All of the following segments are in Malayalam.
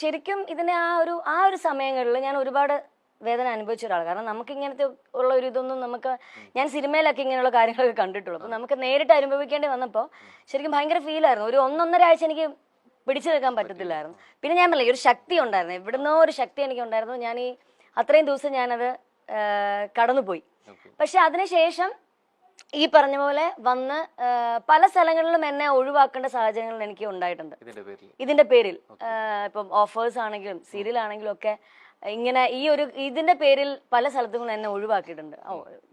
ശരിക്കും ഇതിനെ ആ ഒരു സമയങ്ങളിൽ ഞാൻ ഒരുപാട് വേദന അനുഭവിച്ച ഒരാൾ. കാരണം നമുക്ക് ഇങ്ങനത്തെ ഉള്ള ഒരു ഇതൊന്നും നമുക്ക് ഞാൻ സിനിമയിലൊക്കെ ഇങ്ങനെയുള്ള കാര്യങ്ങളൊക്കെ കണ്ടിട്ടുള്ളൂ. അപ്പൊ നമുക്ക് നേരിട്ട് അനുഭവിക്കേണ്ടി വന്നപ്പോൾ ശരിക്കും ഭയങ്കര ഫീലായിരുന്നു. ഒരു 1-1.5 ആഴ്ച എനിക്ക് പിടിച്ചു നിൽക്കാൻ പറ്റത്തില്ലായിരുന്നു. പിന്നെ ഞാൻ പറഞ്ഞില്ല, ഒരു ശക്തി ഉണ്ടായിരുന്നു, എവിടുന്നോ ഒരു ശക്തി എനിക്ക് ഉണ്ടായിരുന്നു. ഞാൻ ഈ അത്രയും ദിവസം ഞാനത് കടന്നുപോയി. പക്ഷെ അതിനുശേഷം ഈ പറഞ്ഞ പോലെ വന്ന് പല സ്ഥലങ്ങളിലും എന്നെ ഒഴിവാക്കേണ്ട സാഹചര്യങ്ങൾ എനിക്ക് ഉണ്ടായിട്ടുണ്ട് ഇതിന്റെ പേരിൽ. ഇപ്പം ഓഫേഴ്സ് ആണെങ്കിലും സീരിയൽ ആണെങ്കിലും ഒക്കെ ഇങ്ങനെ ഇതിന്റെ പേരിൽ പല സ്ഥലത്തും എന്നെ ഒഴിവാക്കിയിട്ടുണ്ട്.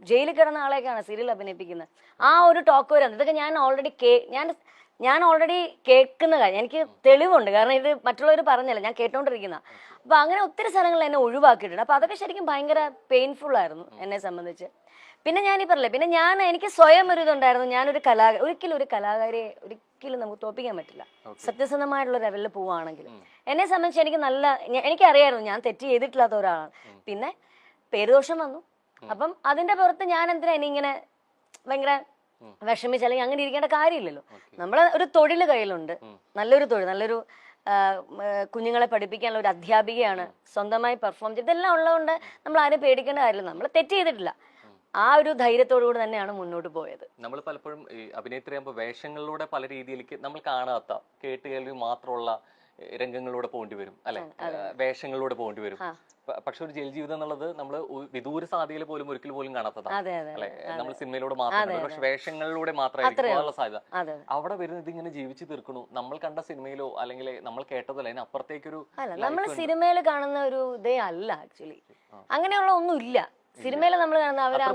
ജയിലിൽ കിടന്ന ആളെയൊക്കെയാണ് സീരിയൽ അഭിനയിപ്പിക്കുന്നത്. ആ ഒരു ടോക്ക് വരെ ഇതൊക്കെ ഞാൻ ഓൾറെഡി കേൾക്കുന്ന കാര്യം, എനിക്ക് തെളിവുണ്ട്. കാരണം ഇത് മറ്റുള്ളവർ പറഞ്ഞല്ല, ഞാൻ കേട്ടോണ്ടിരിക്കുന്ന. അപ്പൊ അങ്ങനെ ഒത്തിരി സ്ഥലങ്ങളിൽ എന്നെ ഒഴിവാക്കിയിട്ടുണ്ട്. അപ്പൊ അതൊക്കെ ശരിക്കും ഭയങ്കര പെയിൻഫുൾ ആയിരുന്നു എന്നെ സംബന്ധിച്ച്. പിന്നെ ഞാൻ പറഞ്ഞില്ലേ, പിന്നെ എനിക്ക് സ്വയം ഒരു ഇതുണ്ടായിരുന്നു, ഞാനൊരു ഒരിക്കലും ഒരു കലാകാരിയെ ഒരിക്കലും നമുക്ക് തോപ്പിക്കാൻ പറ്റില്ല സത്യസന്ധമായിട്ടുള്ള ലെവലിൽ പോവുകയാണെങ്കിൽ. എന്നെ സംബന്ധിച്ച് എനിക്കറിയായിരുന്നു ഞാൻ തെറ്റ് ചെയ്തിട്ടില്ലാത്ത ഒരാളാണ്. പിന്നെ പേരുദോഷം വന്നു. അപ്പം അതിന്റെ പുറത്ത് ഞാൻ എന്തിനാ ഇങ്ങനെ ഭയങ്കര വിഷമിച്ച് അല്ലെങ്കിൽ അങ്ങനെ ഇരിക്കേണ്ട കാര്യമില്ലല്ലോ. നമ്മളെ ഒരു തൊഴിൽ കയ്യിലുണ്ട്, നല്ലൊരു തൊഴിൽ, നല്ലൊരു കുഞ്ഞുങ്ങളെ പഠിപ്പിക്കാനുള്ള ഒരു അധ്യാപികയാണ്, സ്വന്തമായി പെർഫോം ചെയ്ത് ഇതെല്ലാം ഉള്ളതുകൊണ്ട് നമ്മൾ ആരും പേടിക്കേണ്ട കാര്യമില്ല. നമ്മൾ തെറ്റ് ചെയ്തിട്ടില്ല. ആ ഒരു ധൈര്യത്തോടുകൂടി തന്നെയാണ് മുന്നോട്ട് പോയത്. നമ്മൾ പലപ്പോഴും അഭിനേത്രിയാകുമ്പോൾ വേഷങ്ങളിലൂടെ പല രീതിയിലേക്ക് നമ്മൾ കാണാത്ത കേട്ടുകേൾവി മാത്രമുള്ള രംഗങ്ങളിലൂടെ പോകേണ്ടി വരും, അല്ലെ? വേഷങ്ങളിലൂടെ പോകേണ്ടി വരും. പക്ഷെ ഒരു ജയിൽ ജീവിതം എന്നുള്ളത് നമ്മൾ വിദൂര സാധ്യതയിൽ പോലും ഒരിക്കൽ പോലും കാണാത്തതാണ്, അല്ലെ? നമ്മൾ സിനിമയിലൂടെ മാത്രം, പക്ഷെ വേഷങ്ങളിലൂടെ മാത്രമേ സാധ്യത. അവിടെ വരുന്നത് ഇതിങ്ങനെ ജീവിച്ചു തീർക്കണു. നമ്മൾ കണ്ട സിനിമയിലോ അല്ലെങ്കിൽ നമ്മൾ കേട്ടതല്ല, അതിന് അപ്പുറത്തേക്കൊരു നമ്മൾ സിനിമയിൽ കാണുന്ന ഒരു ഇതേ അല്ല ആക്ച്വലി. അങ്ങനെയുള്ള ഒന്നും ഇല്ല സിനിമയിൽ നമ്മൾ കാണുന്ന. അവരെ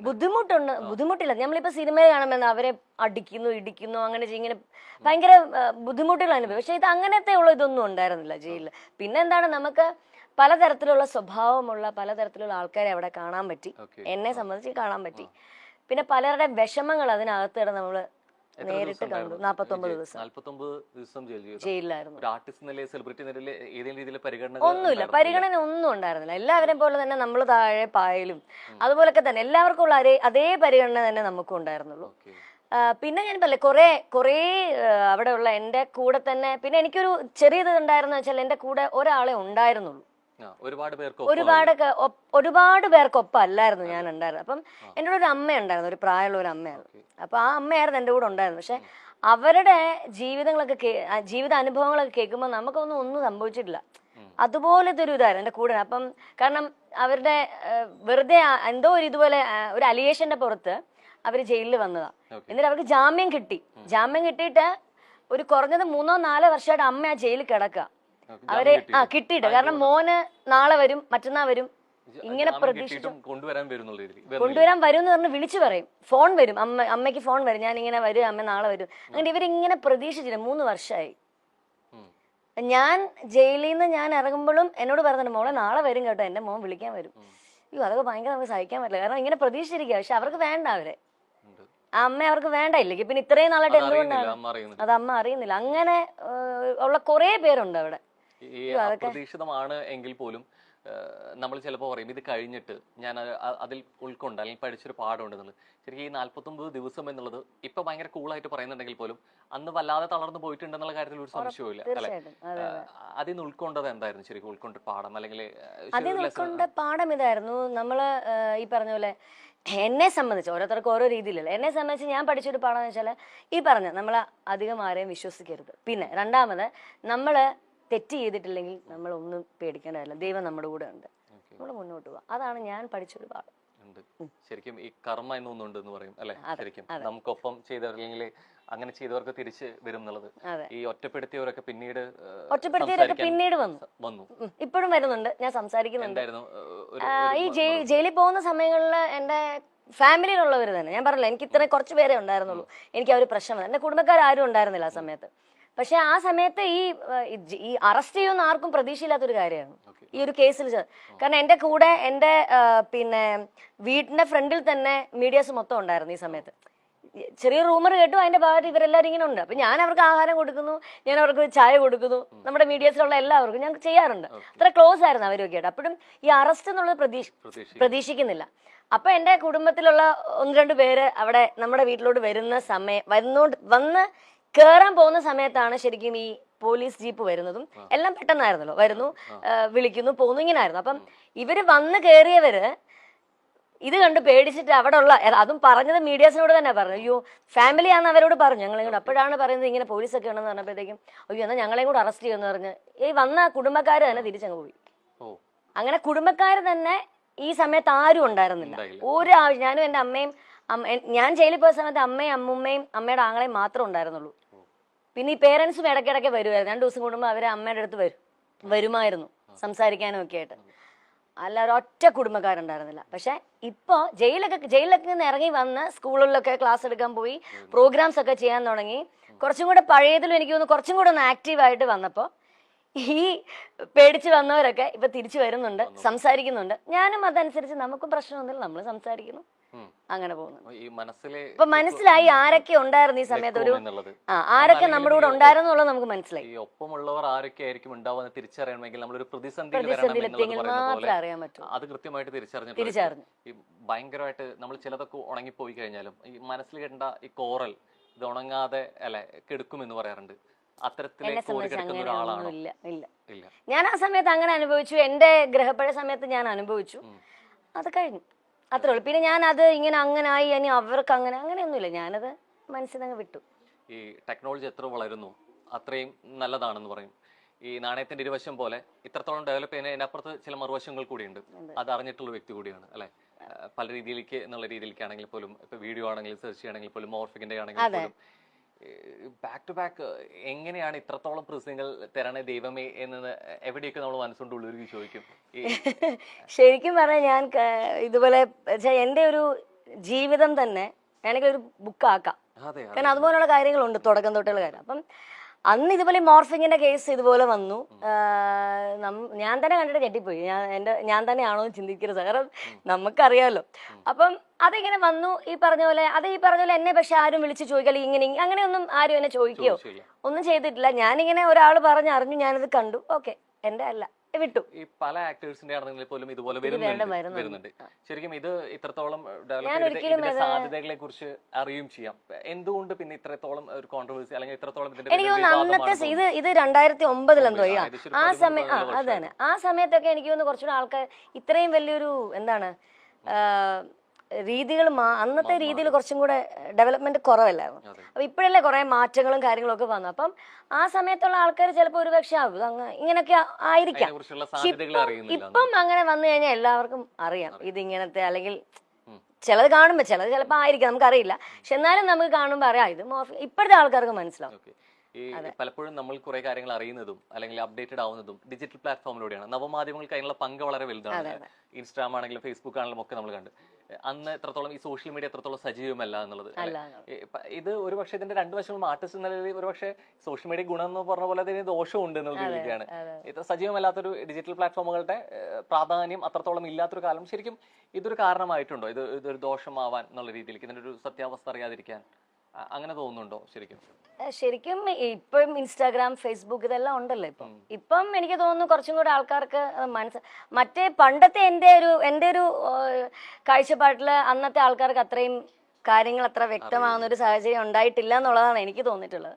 ബുദ്ധിമുട്ടില്ല. നമ്മളിപ്പോ സിനിമയിൽ കാണുമ്പോൾ അവരെ അടിക്കുന്നു, ഇടിക്കുന്നു, അങ്ങനെ ഇങ്ങനെ ഭയങ്കര ബുദ്ധിമുട്ടുകൾ അനുഭവം. പക്ഷെ ഇത് അങ്ങനത്തെ ഉള്ള ഇതൊന്നും ഉണ്ടായിരുന്നില്ല ജയിലിൽ. പിന്നെ എന്താണ്, നമുക്ക് പലതരത്തിലുള്ള സ്വഭാവമുള്ള പലതരത്തിലുള്ള ആൾക്കാരെ അവിടെ കാണാൻ പറ്റി. എന്നെ സംബന്ധിച്ച് കാണാൻ പറ്റി. പിന്നെ പലരുടെ വിഷമങ്ങൾ അതിനകത്ത് കിടന്ന് നമ്മള് നേരിട്ട് കണ്ടു. 49 ദിവസം ജയിലിലായിരുന്നു. ഒന്നുമില്ല, പരിഗണന ഒന്നും ഉണ്ടായിരുന്നില്ല. എല്ലാവരെയും പോലെ തന്നെ നമ്മൾ താഴെ പായലും അതുപോലൊക്കെ തന്നെ എല്ലാവർക്കും ഉള്ള അതേ പരിഗണന തന്നെ നമുക്കും ഉണ്ടായിരുന്നുള്ളൂ. പിന്നെ ഞാൻ പറയില്ലേ, കുറേ അവിടെയുള്ള എൻ്റെ കൂടെ തന്നെ. പിന്നെ എനിക്കൊരു ചെറിയത് ഉണ്ടായിരുന്നു വെച്ചാൽ എൻ്റെ കൂടെ ഒരാളെ ഉണ്ടായിരുന്നുള്ളൂ. ഒരുപാട് പേർക്കൊപ്പം അല്ലായിരുന്നു ഞാൻ ഉണ്ടായിരുന്നത്. അപ്പം എൻ്റെ കൂടെ ഒരു അമ്മ ഉണ്ടായിരുന്നു, ഒരു പ്രായമുള്ള ഒരു അമ്മയായിരുന്നു. അപ്പൊ ആ അമ്മയായിരുന്നു എൻ്റെ കൂടെ ഉണ്ടായിരുന്നു. പക്ഷെ അവരുടെ ജീവിത അനുഭവങ്ങളൊക്കെ കേൾക്കുമ്പോൾ ഒന്നും സംഭവിച്ചിട്ടില്ല. അതുപോലത്തെ ഒരു ഇതായിരുന്നു എൻ്റെ കൂടെ. അപ്പം കാരണം അവരുടെ വെറുതെ എന്തോ ഒരു ഇതുപോലെ ഒരു അലിഗേഷന്റെ പുറത്ത് അവര് ജയിലിൽ വന്നതാ. എന്നിട്ട് അവർക്ക് ജാമ്യം കിട്ടിയിട്ട് ഒരു കുറഞ്ഞത് 3-4 വർഷമായിട്ട് അമ്മ ആ ജയിലിൽ കിടക്കുക. അവരെ കിട്ടിയിട്ട്, കാരണം മോന് നാളെ വരും, മറ്റന്നാൾ വരും, ഇങ്ങനെ പ്രതീക്ഷിച്ചു കൊണ്ടുവരാൻ വരും എന്ന് പറഞ്ഞ് വിളിച്ചു പറയും. ഫോൺ വരും, അമ്മയ്ക്ക് ഫോൺ വരും, ഞാൻ ഇങ്ങനെ വരും, അമ്മ നാളെ വരും. അങ്ങനെ ഇവരിങ്ങനെ പ്രതീക്ഷിച്ചില്ല. 3 വർഷമായി. ഞാൻ ജയിലിൽ നിന്ന് ഞാൻ ഇറങ്ങുമ്പോഴും എന്നോട് പറഞ്ഞിട്ട്, മോളെ നാളെ വരും കേട്ടോ, എന്റെ മോൻ വിളിക്കാൻ വരും. അതൊക്കെ ഭയങ്കര നമുക്ക് സഹിക്കാൻ പറ്റില്ല. കാരണം ഇങ്ങനെ പ്രതീക്ഷിച്ചിരിക്കുക. പക്ഷെ അവർക്ക് വേണ്ട, ആ അമ്മ അവർക്ക് വേണ്ട. ഇല്ലെങ്കിൽ പിന്നെ ഇത്രയും നാളായിട്ട് എന്തുകൊണ്ടാണ് അത് അമ്മ അറിയുന്നില്ല. അങ്ങനെ ഉള്ള കുറെ പേരുണ്ട് അവിടെ. അപ്രതീക്ഷിതമാണ് എങ്കിൽ പോലും നമ്മൾ ചിലപ്പോൾ പറയും ഇത് കഴിഞ്ഞിട്ട് ഞാൻ അതിൽ ഉൾക്കൊണ്ട് അല്ലെങ്കിൽ പഠിച്ചൊരു പാഠമുണ്ടെന്നുള്ളത്. ശരിക്കും ഈ 49 ദിവസം എന്നുള്ളത് ഇപ്പൊ ഭയങ്കര കൂളായിട്ട് പറയുന്നുണ്ടെങ്കിൽ പോലും അന്ന് വല്ലാതെ തളർന്നു പോയിട്ടുണ്ടെന്നുള്ള കാര്യത്തിൽ ഒരു സംശയവും ഇല്ല, അല്ലെ? അതിൽ നിന്ന് ഉൾക്കൊണ്ടത് എന്തായിരുന്നു ശരിക്കും ഉൾക്കൊണ്ട പാഠം? അല്ലെങ്കിൽ അതിൽ ഉൾക്കൊണ്ട പാഠം ഇതായിരുന്നു, നമ്മള് ഈ പറഞ്ഞ പോലെ എന്നെ സംബന്ധിച്ച് ഓരോരുത്തർക്ക് ഓരോ രീതിയിലല്ല. എന്നെ സംബന്ധിച്ച് ഞാൻ പഠിച്ചൊരു പാഠം എന്ന് വെച്ചാൽ ഈ പറഞ്ഞ നമ്മൾ അധികം ആരെയും വിശ്വസിക്കരുത്. പിന്നെ രണ്ടാമത്, നമ്മള് തെറ്റ് ചെയ്തിട്ടില്ലെങ്കിൽ നമ്മൾ ഒന്നും പേടിക്കേണ്ടതല്ല, ദൈവം നമ്മുടെ കൂടെ ഉണ്ട്, നമ്മൾ മുന്നോട്ട് പോവാം. അതാണ് ഞാൻ പഠിച്ചൊരു പാഠം. ശരിക്കും ഈ കർമ്മ എന്നൊന്നുണ്ട് എന്ന് പറയും, അല്ലെ? ശരിക്കും നമുക്കൊപ്പം ചെയ്തവരില്ലെങ്കിൽ അങ്ങനെ ചെയ്തവർക്ക് തിരിച്ച് വരും എന്നുള്ളത്. ഈ ഒറ്റപ്പെടുത്തിയവരൊക്കെ പിന്നീട് വന്നു, ഇപ്പോഴും വരുന്നുണ്ട്. ഞാൻ സംസാരിക്കുന്നുണ്ട്. ഈ ജയിലിൽ പോകുന്ന സമയങ്ങളിൽ എന്റെ ഫാമിലിയിലുള്ളവർ തന്നെ, ഞാൻ പറഞ്ഞില്ല എനിക്ക് ഇത്ര കുറച്ച് പേരെ ഉണ്ടായിരുന്നുള്ളൂ, എനിക്ക് ആ ഒരു പ്രശ്നം. എന്റെ കുടുംബക്കാരും ഉണ്ടായിരുന്നില്ല ആ സമയത്ത്. പക്ഷെ ആ സമയത്ത് ഈ അറസ്റ്റ് ചെയ്യുന്ന ആർക്കും പ്രതീക്ഷയില്ലാത്തൊരു കാര്യമാണ് ഈ ഒരു കേസിൽ. കാരണം എന്റെ കൂടെ എന്റെ പിന്നെ വീടിന്റെ ഫ്രണ്ടിൽ തന്നെ മീഡിയാസ് മൊത്തം ഉണ്ടായിരുന്നു ഈ സമയത്ത്. ചെറിയ റൂമർ കേട്ടു, അതിന്റെ ഭാഗത്ത് ഇവരെല്ലാവരും ഇങ്ങനെ ഉണ്ട്. അപ്പൊ ഞാൻ അവർക്ക് ആഹാരം കൊടുക്കുന്നു, ഞാൻ അവർക്ക് ചായ കൊടുക്കുന്നു, നമ്മുടെ മീഡിയാസിലുള്ള എല്ലാവർക്കും ഞാൻ ചെയ്യാറുണ്ട്. അത്ര ക്ലോസ് ആയിരുന്നു അവരൊക്കെ ആയിട്ട്. അപ്പോഴും ഈ അറസ്റ്റ് എന്നുള്ളത് പ്രതീക്ഷിക്കുന്നില്ല. അപ്പൊ എന്റെ കുടുംബത്തിലുള്ള 1-2 പേര് അവിടെ നമ്മുടെ വീട്ടിലോട്ട് വരുന്ന സമയം വന്ന് കേറാൻ പോകുന്ന സമയത്താണ് ശരിക്കും ഈ പോലീസ് ജീപ്പ് വരുന്നതും എല്ലാം പെട്ടെന്നായിരുന്നല്ലോ, വരുന്നു, വിളിക്കുന്നു, പോകുന്നു, ഇങ്ങനെ ആയിരുന്നു. അപ്പം ഇവര് വന്ന് കയറിയവര് ഇത് കണ്ട് പേടിച്ചിട്ട് അവിടെ ഉള്ള, അതും പറഞ്ഞത് മീഡിയാസിനോട് തന്നെ പറഞ്ഞു, അയ്യോ ഫാമിലിയാന്ന് അവരോട് പറഞ്ഞു ഞങ്ങളെയും. അപ്പോഴാണ് പറയുന്നത് ഇങ്ങനെ പോലീസൊക്കെ ഉണ്ടെന്ന് പറഞ്ഞപ്പോഴത്തേക്കും അയ്യോ എന്നാൽ ഞങ്ങളെയും കൂടെ അറസ്റ്റ് ചെയ്യുമെന്ന് പറഞ്ഞ് ഈ വന്ന കുടുംബക്കാർ തന്നെ തിരിച്ചങ്ങ് പോയി. അങ്ങനെ കുടുംബക്കാർ തന്നെ ഈ സമയത്ത് ആരും ഉണ്ടായിരുന്നില്ല. ഒരാൾ, ഞാനും എൻ്റെ അമ്മയും, ഞാൻ ജയിലിൽ പോയ സമയത്ത് അമ്മയും അമ്മുമ്മയും അമ്മയുടെ ആങ്ങളെയും മാത്രമേ ഉണ്ടായിരുന്നുള്ളൂ. പിന്നെ ഈ പേരൻസും ഇടയ്ക്കിടയ്ക്ക് വരുമായിരുന്നു, 2 ദിവസം കൂടുമ്പോൾ അവരെ അമ്മയുടെ അടുത്ത് വരുമായിരുന്നു സംസാരിക്കാനും ഒക്കെ ആയിട്ട്. അല്ല ഒരൊറ്റ കുടുംബക്കാരുണ്ടായിരുന്നില്ല. പക്ഷെ ഇപ്പോ ജയിലിലൊക്കെ നിന്ന് ഇറങ്ങി വന്ന് സ്കൂളുകളിലൊക്കെ ക്ലാസ് എടുക്കാൻ പോയി, പ്രോഗ്രാംസ് ഒക്കെ ചെയ്യാൻ തുടങ്ങി. കുറച്ചും കൂടെ പഴയതിലും എനിക്ക് തോന്നുന്നു കുറച്ചും കൂടെ ഒന്ന് ആക്റ്റീവായിട്ട് വന്നപ്പോൾ ഈ പേടിച്ച് വന്നവരൊക്കെ ഇപ്പൊ തിരിച്ചു വരുന്നുണ്ട്, സംസാരിക്കുന്നുണ്ട്. ഞാനും അതനുസരിച്ച് നമുക്കും പ്രശ്നമൊന്നുമില്ല, നമ്മൾ സംസാരിക്കുന്നു, അങ്ങനെ പോകുന്നു. ഇപ്പൊ മനസ്സിലായി ആരൊക്കെ ഉണ്ടായിരുന്നു ഈ സമയത്ത്, ആരൊക്കെ നമ്മുടെ കൂടെ ഉണ്ടായിരുന്നു എന്നുള്ളത് നമുക്ക് മനസ്സിലായി. ഈ ഒപ്പമുള്ളവർ ആരൊക്കെ ആയിരിക്കും ഉണ്ടാവുന്ന തിരിച്ചറിയണമെങ്കിൽ നമ്മളൊരു പ്രതിസന്ധിയിലെത്തിയെങ്കിൽ മാത്രമേ അറിയാൻ പറ്റൂ. അത് കൃത്യമായിട്ട് തിരിച്ചറിഞ്ഞു. ഈ ഭയങ്കരമായിട്ട് നമ്മൾ ചിലതൊക്കെ ഉണങ്ങിപ്പോയി കഴിഞ്ഞാലും ഈ മനസ്സിൽ കേട്ട ഈ കോറൽ ഇത് ഉണങ്ങാതെ അല്ലെ കെടുക്കുമെന്ന് പറയാറുണ്ട്. എന്നെ സംബന്ധിച്ച് അങ്ങനെയൊന്നും ഇല്ല. ഞാൻ ആ സമയത്ത് അങ്ങനെ അനുഭവിച്ചു, എന്റെ ഗ്രഹപ്പഴ സമയത്ത് ഞാൻ അനുഭവിച്ചു, അത് കഴിഞ്ഞു, അത്രേ ഉള്ളൂ. പിന്നെ ഞാൻ അത് ഇങ്ങനെ അങ്ങനായി ഇനി അവർക്ക് അങ്ങനെയൊന്നുമില്ല, ഞാനത് മനസ്സിൽ നിന്ന് വിട്ടു. ഈ ടെക്നോളജി എത്ര വളരുന്നു അത്രയും നല്ലതാണെന്ന് പറയും. ഈ നാണയത്തിന്റെ ഇരുവശം പോലെ ഇത്രത്തോളം ഡെവലപ്പ് ചെയ്യുന്നതിനപ്പുറത്ത് ചില മറുവശങ്ങൾ കൂടിയുണ്ട്. അത് അറിഞ്ഞിട്ടുള്ള വ്യക്തി കൂടിയാണ് അല്ലെ. പല രീതിയിലേക്ക് എന്നുള്ള രീതിയിലേക്കാണെങ്കിൽ പോലും, ഇപ്പൊ വീഡിയോ ആണെങ്കിലും സെർച്ച് ചെയ്യണമെങ്കിൽ പോലും, മോർഫിക്കിന്റെ ആണെങ്കിൽ പോലും ബാക്ക് ടു ബാക്ക് എങ്ങനെയാണ് ഇത്രത്തോളം പ്രശ്നങ്ങൾ തരണേ ദൈവമേ എന്നത് എവിടെയൊക്കെ നമ്മൾ മനസ്സുകൊണ്ട് ഉള്ളൊരു ചോദിക്കും. ശരിക്കും പറഞ്ഞാൽ ഞാൻ ഇതുപോലെ എന്റെ ഒരു ജീവിതം തന്നെ വേണമെങ്കിൽ ഒരു ബുക്കാക്കാം, കാരണം അതുപോലുള്ള കാര്യങ്ങളുണ്ട് തുടക്കം തൊട്ടുള്ള കാര്യം. അപ്പം അന്ന് ഇതുപോലെ മോർഫിങ്ങിന്റെ കേസ് ഇതുപോലെ വന്നു, ഞാൻ തന്നെ കണ്ടിട്ട് ഞെട്ടിപ്പോയി. ഞാൻ തന്നെയാണോ എന്ന് ചിന്തിക്കരുത്, കാരണം നമുക്കറിയാമല്ലോ. അപ്പം അതിങ്ങനെ വന്നു, ഈ പറഞ്ഞ പോലെ എന്നെ പക്ഷെ ആരും വിളിച്ച് ചോദിക്കാല് ഇങ്ങനെ അങ്ങനെയൊന്നും ആരും എന്നെ ചോദിക്കുകയോ ഒന്നും ചെയ്തിട്ടില്ല. ഞാനിങ്ങനെ ഒരാൾ പറഞ്ഞറിഞ്ഞു, ഞാനത് കണ്ടു, ഓക്കെ എന്റെ അല്ല, വിട്ടു. ഈ പല ആക്ടേഴ്സിന്റെ ആണെങ്കിൽ പോലും ഇതുപോലെ വരുന്നുണ്ട്. ശരിക്കും ഇത് ഇത്രത്തോളം സാധ്യതകളെ കുറിച്ച് അറിയുകയും ചെയ്യാം. എന്തുകൊണ്ട് പിന്നെ ഇത്രത്തോളം ഒരു കോൺട്രവേഴ്സി അല്ലെങ്കിൽ ഇത്രത്തോളം എനിക്ക് തോന്നുന്നു അന്നത്തെ ഇത് 2009 എന്തോ ആ സമയം, അതന്നെ ആ സമയത്തൊക്കെ എനിക്ക് തോന്നുന്നു കുറച്ചുകൂടെ ആൾക്കാർ ഇത്രയും വലിയൊരു എന്താണ് രീതികൾ, അന്നത്തെ രീതിയിൽ കുറച്ചും കൂടെ ഡെവലപ്മെന്റ് കുറവല്ലായിരുന്നു. അപ്പൊ ഇപ്പോഴല്ലേ കുറെ മാറ്റങ്ങളും കാര്യങ്ങളും ഒക്കെ വന്നു. അപ്പം ആ സമയത്തുള്ള ആൾക്കാർ ചിലപ്പോൾ ഒരു പക്ഷെ ഇങ്ങനൊക്കെ ആയിരിക്കാം. ഇപ്പം അങ്ങനെ വന്നു കഴിഞ്ഞാൽ എല്ലാവർക്കും അറിയാം ഇതിങ്ങനത്തെ, അല്ലെങ്കിൽ ചിലത് കാണുമ്പോ ചിലപ്പോ ആയിരിക്കാം, നമുക്കറിയില്ല. പക്ഷെ എന്നാലും നമുക്ക് കാണുമ്പോ അറിയാം ഇത് ഇപ്പോഴത്തെ ആൾക്കാർക്ക് മനസ്സിലാവും. ഈ പലപ്പോഴും നമ്മൾ കുറെ കാര്യങ്ങൾ അറിയുന്നതും അല്ലെങ്കിൽ അപ്ഡേറ്റഡ് ആവുന്നതും ഡിജിറ്റൽ പ്ലാറ്റ്ഫോമിലൂടെയാണ്. നവമാധ്യമങ്ങൾക്ക് അതിനുള്ള പങ്ക് വളരെ വലുതാണ്. ഇൻസ്റ്റാഗ്രാം ആണെങ്കിലും ഫേസ്ബുക്ക് ആണെങ്കിലും ഒക്കെ നമ്മൾ കണ്ട് അന്ന് എത്രത്തോളം ഈ സോഷ്യൽ മീഡിയ എത്രത്തോളം സജീവമല്ല എന്നുള്ളത്. ഇത് ഒരു പക്ഷേ ഇതിന്റെ 2 വശങ്ങളും ആർട്ടിസ്റ്റ് എന്ന നിലയിൽ ഒരു പക്ഷേ സോഷ്യൽ മീഡിയ ഗുണം എന്ന് പറഞ്ഞ പോലെ തന്നെ ദോഷവും ഉണ്ട് എന്നുള്ള രീതിയാണ്. ഇത് സജീവമല്ലാത്തൊരു ഡിജിറ്റൽ പ്ലാറ്റ്ഫോമുകളുടെ പ്രാധാന്യം അത്രത്തോളം ഇല്ലാത്തൊരു കാലം ശരിക്കും ഇതൊരു കാരണമായിട്ടുണ്ടോ? ഇതൊരു ദോഷമാവാൻ എന്നുള്ള രീതിയിലേക്ക് ഇതിന്റെ ഒരു സത്യാവസ്ഥ അറിയാതിരിക്കാൻ അങ്ങനെ തോന്നുന്നുണ്ടോ? ശരിക്കും ഇപ്പം ഇൻസ്റ്റാഗ്രാം, ഫേസ്ബുക്ക് ഇതെല്ലാം ഉണ്ടല്ലോ ഇപ്പം എനിക്ക് തോന്നുന്നു കുറച്ചും കൂടെ ആൾക്കാർക്ക് മറ്റേ പണ്ടത്തെ എൻ്റെ ഒരു കാഴ്ചപ്പാട്ടില് അന്നത്തെ ആൾക്കാർക്ക് അത്രയും കാര്യങ്ങൾ അത്ര വ്യക്തമാകുന്ന ഒരു സാഹചര്യം ഉണ്ടായിട്ടില്ല എന്നുള്ളതാണ് എനിക്ക് തോന്നിയിട്ടുള്ളത്.